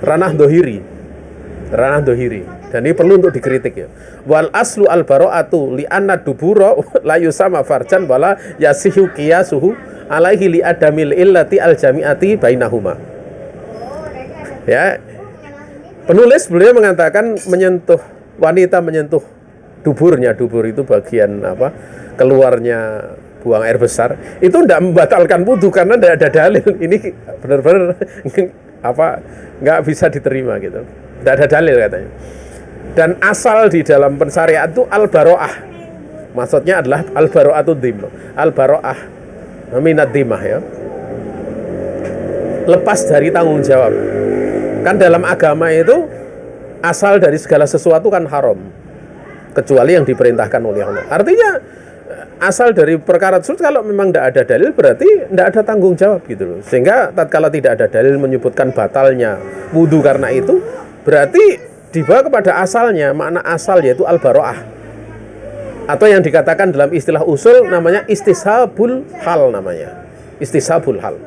ranah dohiri. Dan ini perlu untuk dikritik ya. Wal aslu al baro'atu li anna dubura la yusama farjan wala yasihu qiyasuhu alaihi li adamil illati al jami'ati bainahuma. Ya. Penulis beliau mengatakan wanita menyentuh duburnya. Dubur itu bagian keluarnya buang air besar, itu tidak membatalkan wudu karena tidak ada dalil. Ini benar-benar nggak bisa diterima gitu. Tidak ada dalil katanya. Dan asal di dalam pensyariat itu al-baro'ah. Maksudnya adalah al-baro'atu dhimma. Al-baro'ah minad dhimmah ya. Lepas dari tanggung jawab. Kan dalam agama itu asal dari segala sesuatu kan haram. Kecuali yang diperintahkan oleh Allah. Artinya asal dari perkara tersebut kalau memang tidak ada dalil berarti tidak ada tanggung jawab gitu loh. Sehingga tatkala tidak ada dalil menyebutkan batalnya wudu karena itu, berarti dibawa kepada asalnya. Makna asal yaitu al-baro'ah, atau yang dikatakan dalam istilah usul namanya istishabul hal namanya. Istishabul hal.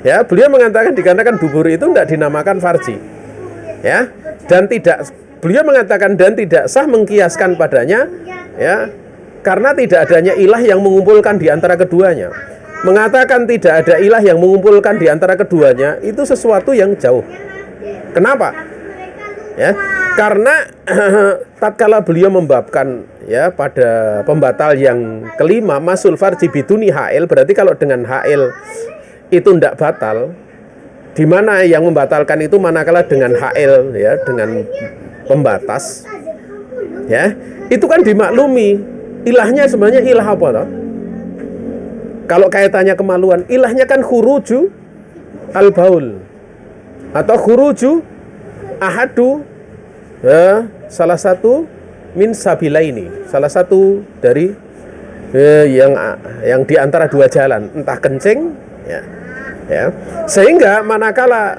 Ya, beliau mengatakan dikarenakan dubur itu tidak dinamakan farji. Ya, dan beliau mengatakan dan tidak sah mengkiaskan padanya, ya, karena tidak adanya ilah yang mengumpulkan di antara keduanya. Mengatakan tidak ada ilah yang mengumpulkan di antara keduanya itu sesuatu yang jauh. Kenapa? Ya, karena tatkala beliau membabkan ya pada pembatal yang kelima masul farji biduni ha'il, berarti kalau dengan ha'il itu tidak batal, di mana yang membatalkan itu manakala dengan ha'il ya, dengan pembatas ya, itu kan dimaklumi ilahnya sebenarnya ilah apa toh? Kalau kaitannya kemaluan, ilahnya kan khuruju al-baul atau khuruju ahadu ya, salah satu min sabilaini, salah satu dari yang di antara dua jalan, entah kencing ya. Sehingga manakala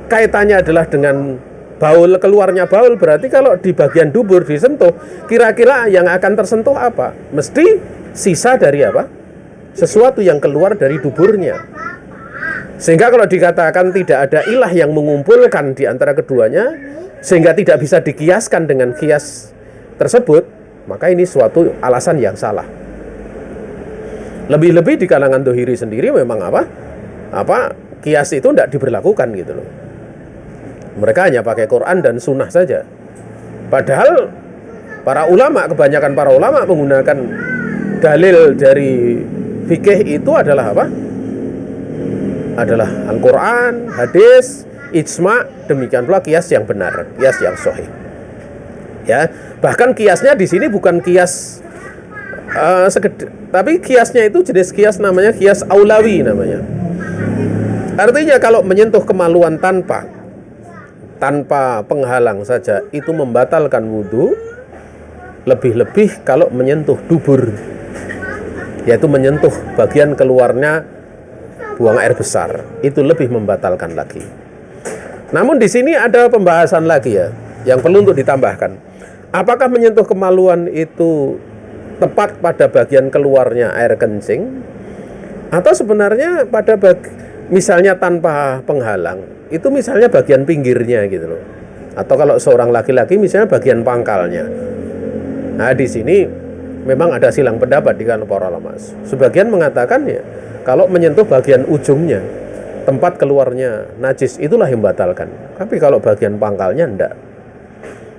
kaitannya adalah dengan baul, keluarnya baul, berarti kalau di bagian dubur disentuh, kira-kira yang akan tersentuh apa? Mesti sisa dari apa? Sesuatu yang keluar dari duburnya. Sehingga kalau dikatakan tidak ada ilah yang mengumpulkan di antara keduanya, sehingga tidak bisa dikiaskan dengan kias tersebut, maka ini suatu alasan yang salah. Lebih-lebih di kalangan dohiri sendiri memang kias itu tidak diberlakukan gitu loh. Mereka hanya pakai Quran dan sunnah saja. Padahal kebanyakan para ulama menggunakan dalil dari fikih itu adalah adalah Al-Quran, hadis, ijma', demikian pula kias yang benar, kias yang sahih. Ya, bahkan kiasnya di sini bukan kias tapi kiasnya itu jenis kias namanya kias aulawi namanya. Artinya kalau menyentuh kemaluan tanpa penghalang saja itu membatalkan wudu, lebih-lebih kalau menyentuh dubur, yaitu menyentuh bagian keluarnya buang air besar, itu lebih membatalkan lagi. Namun di sini ada pembahasan lagi ya, yang perlu untuk ditambahkan. Apakah menyentuh kemaluan itu tepat pada bagian keluarnya air kencing, atau sebenarnya pada misalnya tanpa penghalang, itu misalnya bagian pinggirnya gitu loh. Atau kalau seorang laki-laki misalnya bagian pangkalnya. Nah, di sini memang ada silang pendapat di kalangan para ulama. Sebagian mengatakan ya, kalau menyentuh bagian ujungnya, tempat keluarnya najis, itulah yang membatalkan. Tapi kalau bagian pangkalnya enggak.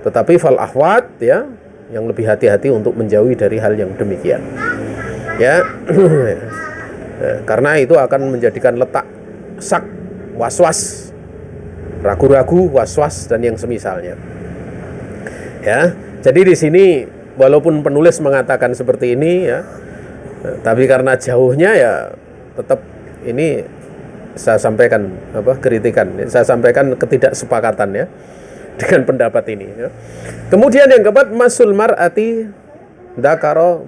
Tetapi fal ahwat ya, yang lebih hati-hati untuk menjauhi dari hal yang demikian. Ya. Karena itu akan menjadikan letak sak, was-was, ragu-ragu, was-was dan yang semisalnya. Ya. Jadi di sini walaupun penulis mengatakan seperti ini ya, tapi karena jauhnya ya tetap ini saya sampaikan kritikan, saya sampaikan ketidaksepakatan ya dengan pendapat ini ya. Kemudian yang keempat, masul mar'ati dzakara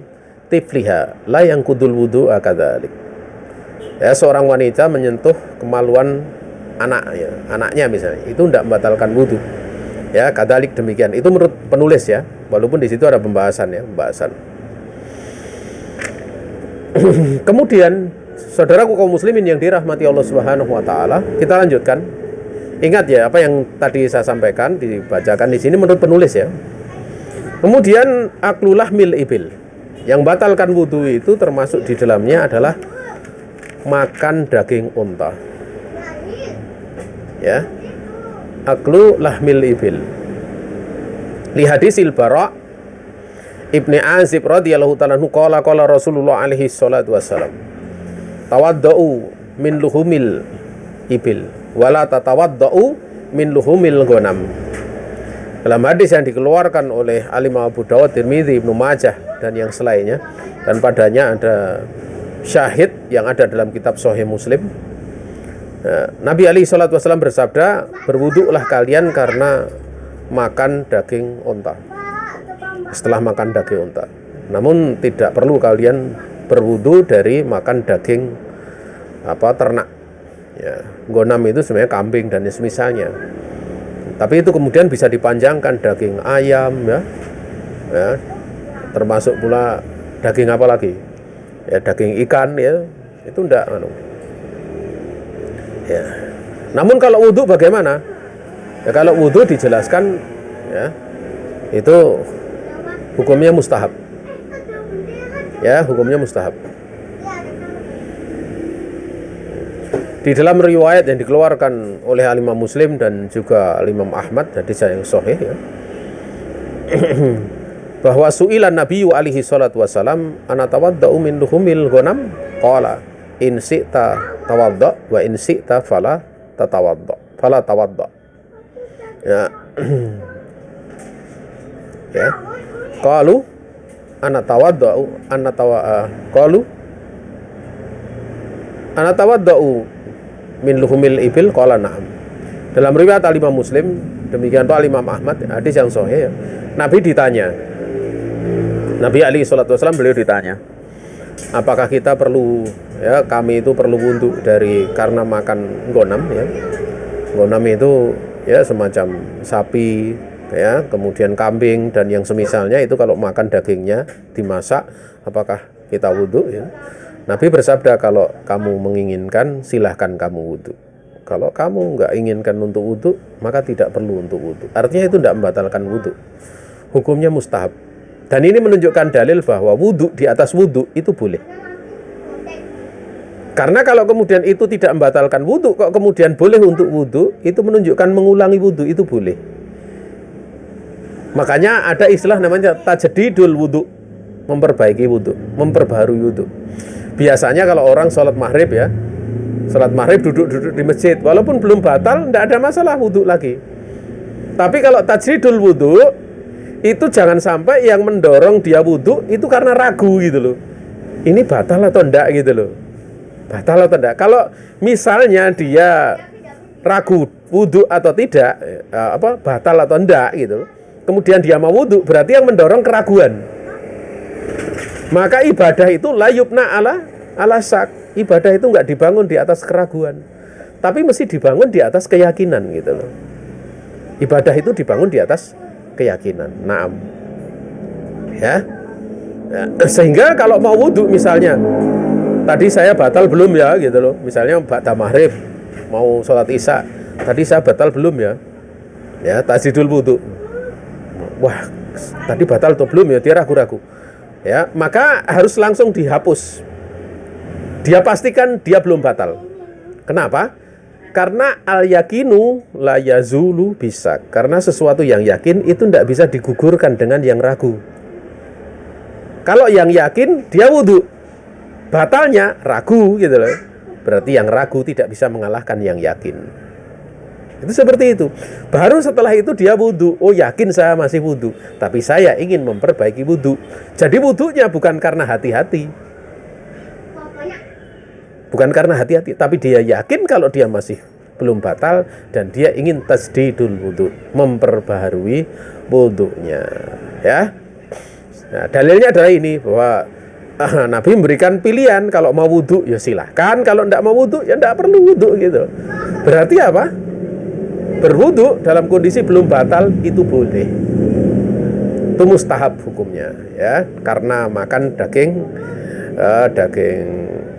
tifliha la yang kudul wudu akadzalik. Ya, seorang wanita menyentuh kemaluan anaknya misalnya, itu tidak membatalkan wudu. Ya, kadzalik demikian. Itu menurut penulis ya, walaupun di situ ada pembahasan. Kemudian saudaraku kaum muslimin yang dirahmati Allah Subhanahu wa taala, kita lanjutkan. Ingat ya apa yang tadi saya sampaikan, dibacakan di sini menurut penulis ya. Kemudian aklulah mil ibil. Yang batalkan wudu itu termasuk di dalamnya adalah makan daging unta. Ya. Aklu lahmil ibil. Li hadisil Bara' Ibni Azib radhiyallahu ta'ala anhu qala Rasulullah alaihi salatu wassalam, tawaddau min luhumil ibil wala tatawaddau min luhumil ghanam. Dalam hadis yang dikeluarkan oleh Al-Imam Abu Dawud, Tirmidzi, Ibnu Majah dan yang selainnya, dan padanya ada syahid yang ada dalam kitab Sahih Muslim. Nabi alaihi salatu wassalam bersabda, berwuduklah kalian karena makan daging unta. Setelah makan daging unta. Namun tidak perlu kalian berwudu dari makan daging ternak. Ya, gonam itu sebenarnya kambing dan semisalnya. Tapi itu kemudian bisa dipanjangkan daging ayam ya. Termasuk pula daging apa lagi? Ya, daging ikan ya. Itu enggak Ya. Namun kalau wudu bagaimana? Ya, kalau wudu dijelaskan ya, itu hukumnya mustahab. Ya, hukumnya mustahab. Di dalam riwayat yang dikeluarkan oleh Al-Imam Muslim dan juga Al-Imam Ahmad, hadis yang sahih ya, bahwa su'ilan Nabi alaihi salatu wasalam ana tawadda'u min luhumil ghanam qala in syi'ta tawadda wa in syi'ta fala tawadda. Ya. Ya. Qalu ana tawadda'u min luhumil ibil qala na'am. Dalam riwayat Al-Imam Muslim, demikian pula Al-Imam Ahmad, hadis yang sahih ya. Nabi ditanya. Nabi alaihi salatu wasallam beliau ditanya, apakah kita perlu kami itu perlu wudu karena makan ghanam ya. Ghanam itu ya semacam sapi ya, kemudian kambing dan yang semisalnya, itu kalau makan dagingnya dimasak, apakah kita wudu ya? Nabi bersabda, kalau kamu menginginkan silahkan kamu wudu. Kalau kamu nggak inginkan untuk wudu, maka tidak perlu untuk wudu. Artinya itu tidak membatalkan wudu. Hukumnya mustahab. Dan ini menunjukkan dalil bahwa wudu di atas wudu itu boleh. Karena kalau kemudian itu tidak membatalkan wudu, kok kemudian boleh untuk wudu, itu menunjukkan mengulangi wudu itu boleh. Makanya ada istilah namanya tajdidul wudu, memperbaiki wudu, memperbarui wudu. Biasanya kalau orang sholat maghrib ya, sholat maghrib duduk di masjid, walaupun belum batal, tidak ada masalah wudu lagi. Tapi kalau tajdidul wudu, itu jangan sampai yang mendorong dia wudu itu karena ragu gitu loh. Ini batal atau enggak gitu loh. Batal atau enggak. Kalau misalnya dia ragu wudu atau tidak, batal atau enggak gitu loh, kemudian dia mau wudu, berarti yang mendorong keraguan. Maka ibadah itu la yubna ala syak. Ibadah itu enggak dibangun di atas keraguan, tapi mesti dibangun di atas keyakinan gitu loh. Ibadah itu dibangun di atas keyakinan. Naam. Ya. Sehingga kalau mau wudu misalnya, tadi saya batal belum ya gitu loh. Misalnya ba'da maghrib mau sholat isya, tadi saya batal belum ya? Ya, tajdidul wudu. Wah, tadi batal atau belum ya? Dia ragu-ragu. Ya, maka harus langsung dihapus. Dia pastikan dia belum batal. Kenapa? Karena al-yakinu la yazulu bisa. Karena sesuatu yang yakin itu tidak bisa digugurkan dengan yang ragu. Kalau yang yakin dia wudhu, batalnya ragu gitu loh. Berarti yang ragu tidak bisa mengalahkan yang yakin. Itu seperti itu. Baru setelah itu dia wudhu. Oh, yakin saya masih wudhu, tapi saya ingin memperbaiki wudhu. Jadi wudhunya bukan karena hati-hati. Bukan karena hati-hati, tapi dia yakin kalau dia masih belum batal dan dia ingin tasdidul wudhu, memperbaharui wudhunya. Ya. Nah, dalilnya adalah ini bahwa Nabi memberikan pilihan, kalau mau wudhu ya silahkan, kalau tidak mau wudhu ya tidak perlu wudhu gitu. Berarti apa? Berwudhu dalam kondisi belum batal itu boleh. Itu mustahab hukumnya ya, karena makan daging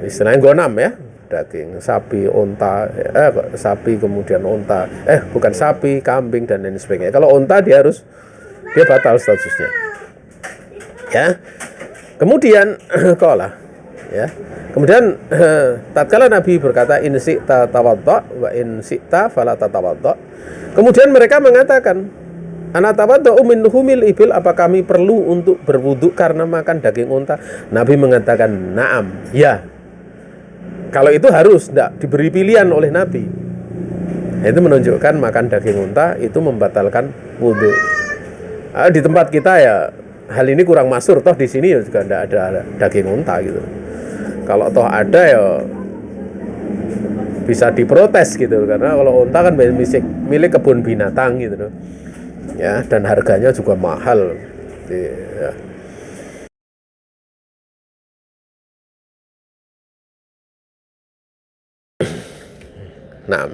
istilahnya gonam ya, daging sapi, onta, sapi kemudian onta, bukan sapi, kambing dan lain sebagainya. Kalau onta dia batal statusnya. Ya. Kemudian qala ya. Kemudian tatkala Nabi berkata in syi'ta tawadda wa in syi'ta fala tatawadda. Kemudian mereka mengatakan ana tawadda'u min luhumil ibil, apa kami perlu untuk berwudu karena makan daging unta? Nabi mengatakan na'am, ya. Kalau itu harus tidak diberi pilihan oleh Nabi. Itu menunjukkan makan daging unta itu membatalkan wudu. Di tempat kita ya hal ini kurang masyhur, toh di sini ya juga tidak ada daging unta gitu. Kalau toh ada ya bisa diprotes gitu, karena kalau unta kan milik kebun binatang gitu ya, dan harganya juga mahal ya. Nah,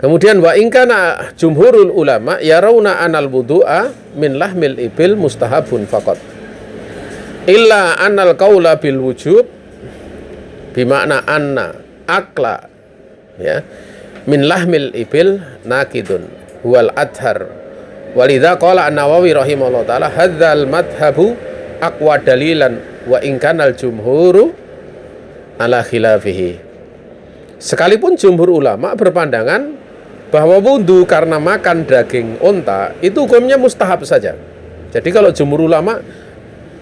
kemudian wa in kana jumhurul ulama yarawna anal wudu'a min lahmil ibil mustahabun faqat illa anal qaula bil wujub bimakna anna akla ya min lahmil ibil nakidun wal adhar walidha qala an-Nawawi rahimahullah ta'ala hadzal madhabu aqwa dalilan wa in kanal jumhuru ala khilafihi. Sekalipun jumhur ulama berpandangan bahwa wudu karena makan daging unta itu hukumnya mustahab saja. Jadi kalau jumhur ulama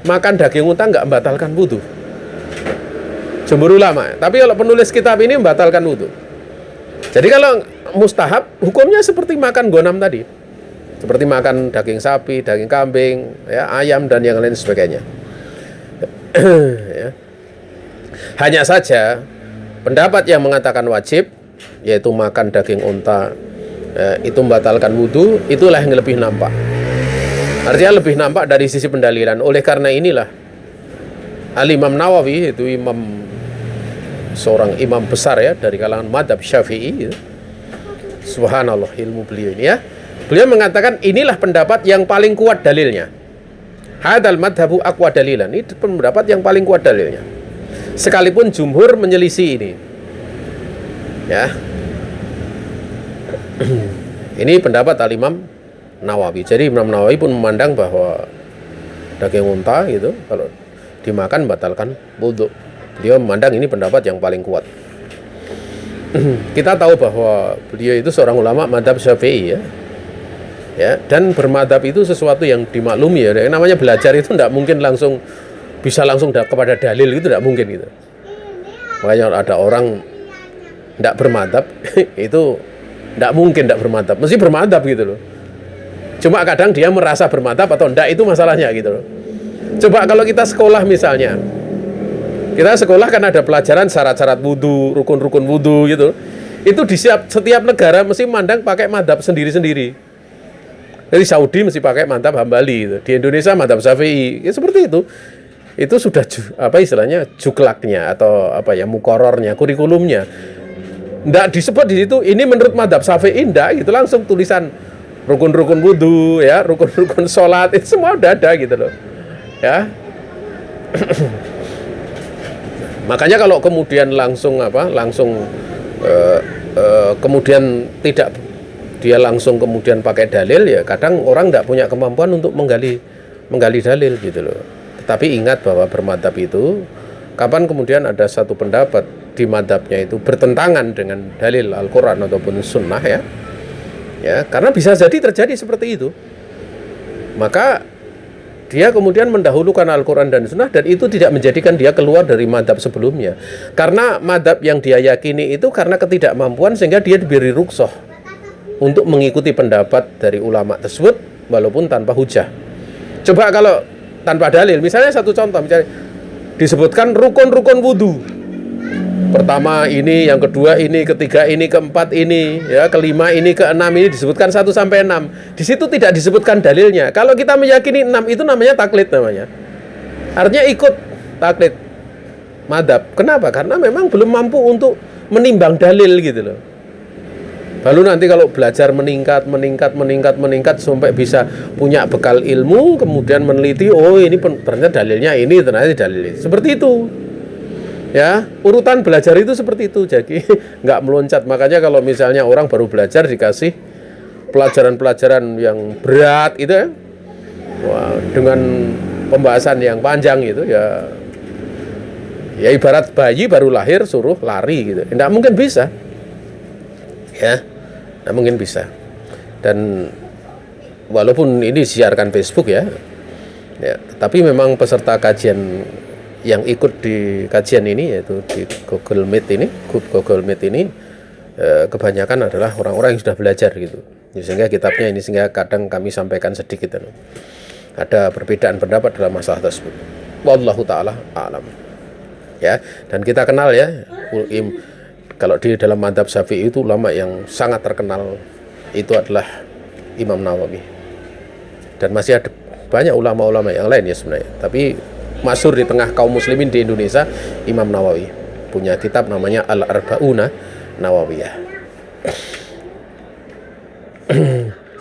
makan daging unta enggak membatalkan wudu, jumhur ulama. Tapi kalau penulis kitab ini membatalkan wudu. Jadi kalau mustahab hukumnya seperti makan gonam tadi, seperti makan daging sapi, daging kambing, ya, ayam dan yang lain sebagainya. Ya. Hanya saja pendapat yang mengatakan wajib, yaitu makan daging unta itu membatalkan wudu, itulah yang lebih nampak. Artinya lebih nampak dari sisi pendalilan. Oleh karena inilah Al-Imam Nawawi, itu seorang imam besar ya dari kalangan madhab Syafi'i, subhanallah ilmu beliau ini ya, beliau mengatakan inilah pendapat yang paling kuat dalilnya. Hadal madhabu aqwa dalilan, ini pendapat yang paling kuat dalilnya. Sekalipun jumhur menyelisih ini ya. Ini pendapat Al-Imam Nawawi. Jadi Imam Nawawi pun memandang bahwa daging unta gitu kalau dimakan batalkan wudu. Beliau memandang ini pendapat yang paling kuat. Kita tahu bahwa beliau itu seorang ulama madhab Syafi'i ya. Ya, dan bermadhab itu sesuatu yang dimaklumi ya. Yang namanya belajar itu tidak mungkin bisa langsung kepada dalil, itu tidak mungkin gitu. Makanya ada orang tidak bermadhab itu tidak mungkin tidak bermadhab, mesti bermadhab gitu loh. Cuma kadang dia merasa bermadhab atau tidak, itu masalahnya gitu loh. Coba kalau kita sekolah misalnya, kita sekolah kan ada pelajaran syarat-syarat wudu, rukun-rukun wudu gitu. Itu di setiap negara mesti mandang pakai madhab sendiri-sendiri. Dari Saudi mesti pakai madhab Hambali gitu. Di Indonesia madhab Syafi'i. Ya seperti itu. Itu sudah istilahnya juklaknya atau mukorornya, kurikulumnya. Nggak disebut di situ ini menurut madhab Syafi'i, nggak gitu, langsung tulisan rukun-rukun wudu ya, rukun-rukun sholat, itu semua udah ada gitu loh ya. Makanya kalau kemudian kemudian tidak dia langsung kemudian pakai dalil, ya kadang orang nggak punya kemampuan untuk menggali dalil gitu loh. Tapi ingat bahwa bermadhab itu, kapan kemudian ada satu pendapat di madhabnya itu bertentangan dengan dalil Al-Quran ataupun Sunnah ya, karena bisa jadi terjadi seperti itu, maka dia kemudian mendahulukan Al-Quran dan Sunnah, dan itu tidak menjadikan dia keluar dari madhab sebelumnya. Karena madhab yang dia yakini itu karena ketidakmampuan, sehingga dia diberi rukhsah untuk mengikuti pendapat dari ulama tersebut walaupun tanpa hujah. Coba kalau tanpa dalil, misalnya satu contoh, misalnya disebutkan rukun-rukun wudhu. Pertama ini, yang kedua ini, ketiga ini, keempat ini, ya, kelima ini, keenam ini, disebutkan 1 sampai 6. Di situ tidak disebutkan dalilnya. Kalau kita meyakini 6 itu namanya taklid namanya. Artinya ikut taklid madhab. Kenapa? Karena memang belum mampu untuk menimbang dalil gitu loh. Lalu nanti kalau belajar meningkat sampai bisa punya bekal ilmu, kemudian meneliti, oh ini ternyata dalilnya ini, ternyata dalil ini. Seperti itu. Ya, urutan belajar itu seperti itu, jadi nggak meloncat. Makanya kalau misalnya orang baru belajar dikasih pelajaran-pelajaran yang berat itu ya, wah, dengan pembahasan yang panjang itu ya ibarat bayi baru lahir suruh lari gitu, nggak mungkin bisa, ya, nggak mungkin bisa. Dan walaupun ini disiarkan Facebook ya, tapi memang peserta kajian yang ikut di kajian ini, yaitu di Google Meet ini, kebanyakan adalah orang-orang yang sudah belajar gitu. Sehingga kitabnya ini, sehingga kadang kami sampaikan sedikit ada perbedaan pendapat dalam masalah tersebut. Wallahu taala a'lam. Ya, dan kita kenal ya, kalau di dalam mazhab Syafi'i itu ulama yang sangat terkenal itu adalah Imam Nawawi. Dan masih ada banyak ulama-ulama yang lain ya sebenarnya, tapi masyhur di tengah kaum muslimin di Indonesia Imam Nawawi, punya kitab namanya Al-Arba'una Nawawiyah.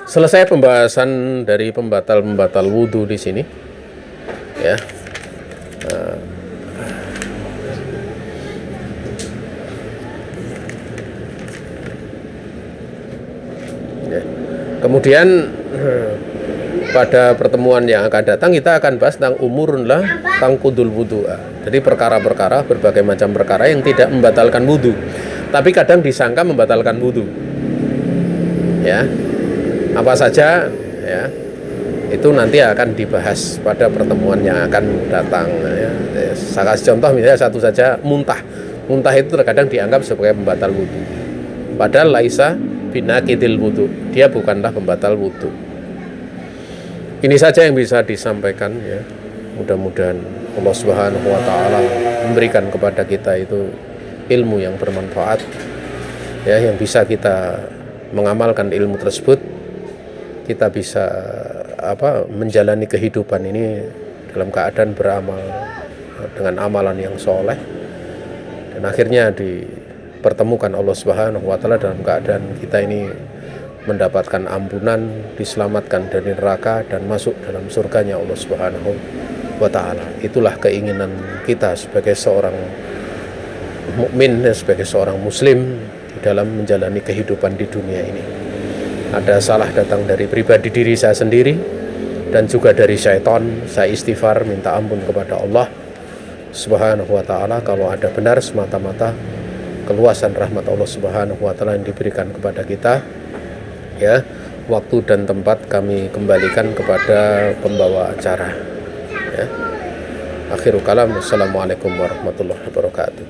Selesai pembahasan dari pembatal wudhu di sini ya. Kemudian pada pertemuan yang akan datang kita akan bahas tentang umurun lah tangkudul wudu. Jadi perkara-perkara, berbagai macam perkara yang tidak membatalkan wudu, tapi kadang disangka membatalkan wudu. Ya, apa saja ya, itu nanti akan dibahas pada pertemuan yang akan datang. Ya. Saya kasih contoh misalnya satu saja, muntah. Muntah itu terkadang dianggap sebagai pembatal wudu. Padahal laisa binaqidil wudu, dia bukanlah pembatal wudu. Ini saja yang bisa disampaikan ya. Mudah-mudahan Allah Subhanahu wa taala memberikan kepada kita itu ilmu yang bermanfaat ya, yang bisa kita mengamalkan ilmu tersebut. Kita bisa menjalani kehidupan ini dalam keadaan beramal dengan amalan yang soleh, dan akhirnya dipertemukan Allah Subhanahu wa taala dalam keadaan kita ini mendapatkan ampunan, diselamatkan dari neraka, dan masuk dalam surganya Allah Subhanahu wa ta'ala. Itulah keinginan kita sebagai seorang mukmin, sebagai seorang muslim di dalam menjalani kehidupan di dunia ini. Ada salah datang dari pribadi diri saya sendiri dan juga dari syaitan. Saya istighfar, minta ampun kepada Allah Subhanahu wa ta'ala. Kalau ada benar, semata-mata keluasan rahmat Allah Subhanahu wa ta'ala yang diberikan kepada kita. Ya, waktu dan tempat kami kembalikan kepada pembawa acara. Ya. Akhirul kalam, assalamualaikum warahmatullahi wabarakatuh.